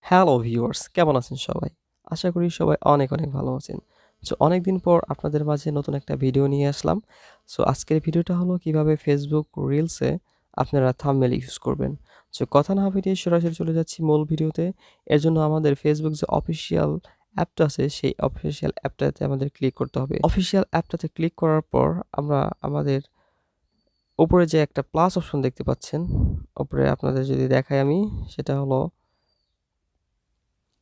Hello viewers, কেমন আছেন সবাই? আশা করি সবাই অনেক ভালো আছেন। অনেকদিন পর আপনাদের মাঝে নতুন একটা ভিডিও নিয়ে আসলাম। আজকের ভিডিওটা হলো কিভাবে Facebook রিলসে আপনারা থাম্বনেল ইউজ করবেন। কথা না বাড়িয়ে সরাসরি চলে যাচ্ছি মূল ভিডিওতে। এর জন্য আমাদের Facebook যে অফিসিয়াল অ্যাপটা আছে, সেই অফিসিয়াল অ্যাপটাতে আমাদের ক্লিক করতে হবে। অফিসিয়াল অ্যাপটাতে ক্লিক করার পর আমরা আমাদের উপরে যে একটা প্লাস অপশন দেখতে পাচ্ছেন, উপরে আপনাদের যদি দেখাই আমি, সেটা হলো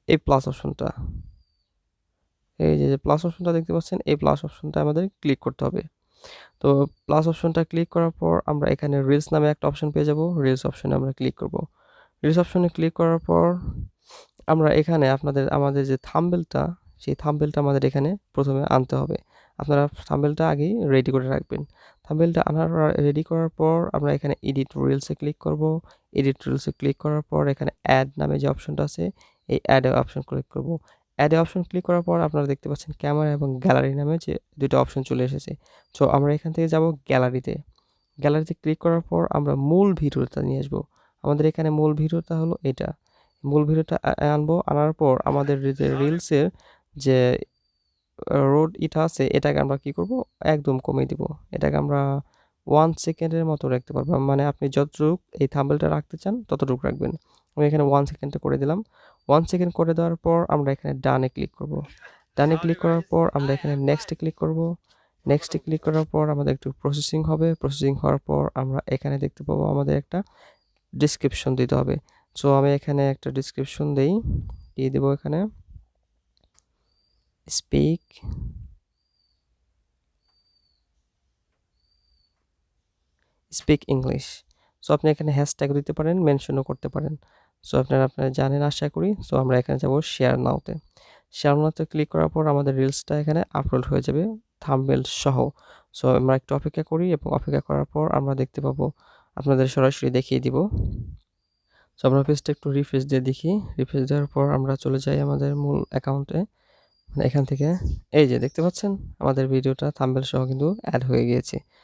এই প্লাস অপশনটা। এই যে প্লাস অপশনটা দেখতে পাচ্ছেন, এই প্লাস অপশনটা আমাদের ক্লিক করতে হবে। তো প্লাস অপশনটা ক্লিক করার পর আমরা এখানে রিলস নামে একটা অপশন পেয়ে যাব। রিলস অপশনে আমরা ক্লিক করব। রিলস অপশনে ক্লিক করার পর আমরা এখানে আমাদের যে থাম্বনেলটা, সেই থাম্বনেলটা আমাদের এখানে প্রথমে আনতে হবে। আপনারা থাম্বনেলটা আগেই রেডি করে রাখবেন। থাম্বনেলটা রেডি করার পর আমরা এখানে এডিট রিলসে ক্লিক করব। এডিট রিলসে ক্লিক করার পর এখানে অ্যাড নামে যে অপশনটা আছে, এই অ্যাড অপশন ক্লিক করব। অ্যাড অপশন ক্লিক করার পর আপনারা দেখতে পাচ্ছেন ক্যামেরা এবং গ্যালারি নামে যে ২ টা অপশন চলে এসেছে। আমরা এখান থেকে যাব গ্যালারিতে। গ্যালারিতে ক্লিক করার পর আমরা মূল ভিডিওটা নিয়ে আসবো। আমাদের এখানে মূল ভিডিওটা হলো এটা। মূল ভিডিওটা আনবো। আনার পর আমাদের যে রিলসের যে রোড ইটা আছে, এটাকে আমরা কি করব? একদম কমিয়ে দিব। এটাকে আমরা 1 সেকেন্ডের মতো রাখতে পারবো। মানে আপনি যতটুক এই থাম্বনেলটা রাখতে চান ততটুক রাখবেন। আমি এখানে 1 সেকেন্ডে করে দিলাম। 1 সেকেন্ড করে দেওয়ার পর আমরা এখানে ডানে ক্লিক করব। ডানে ক্লিক করার পর আমরা এখানে নেক্সটে ক্লিক করব। নেক্সটে ক্লিক করার পর আমাদের একটু প্রসেসিং হবে। প্রসেসিং হওয়ার পর আমরা এখানে দেখতে পাবো আমাদের একটা ডেসক্রিপশন দিতে হবে। আমি এখানে একটা ডেসক্রিপশন দেই। কি দেব এখানে? Speak English. আপনি এখানে হ্যাশট্যাগ দিতে পারেন, মেনশনও করতে পারেন। আপনারা জানেন আশা করি। আমরা এখানে যাব শেয়ার নাওতে। শেয়ার নাওতে ক্লিক করার পর আমাদের রিলসটা এখানে আপলোড হয়ে যাবে থাম্বনেল সহ। আমরা একটু অপেক্ষা করি এবং অপেক্ষা করার পর আমরা দেখতে পাবো, আপনাদের সরাসরি দেখিয়ে দিব। আমরা পেজটা একটু রিফ্রেশ দিয়ে দেখি। রিফ্রেশ দেওয়ার পর আমরা চলে যাই আমাদের মূল অ্যাকাউন্টে। মানে এখান থেকে এই যে দেখতে পাচ্ছেন আমাদের ভিডিওটা থাম্বনেল সহ কিন্তু অ্যাড হয়ে গিয়েছে।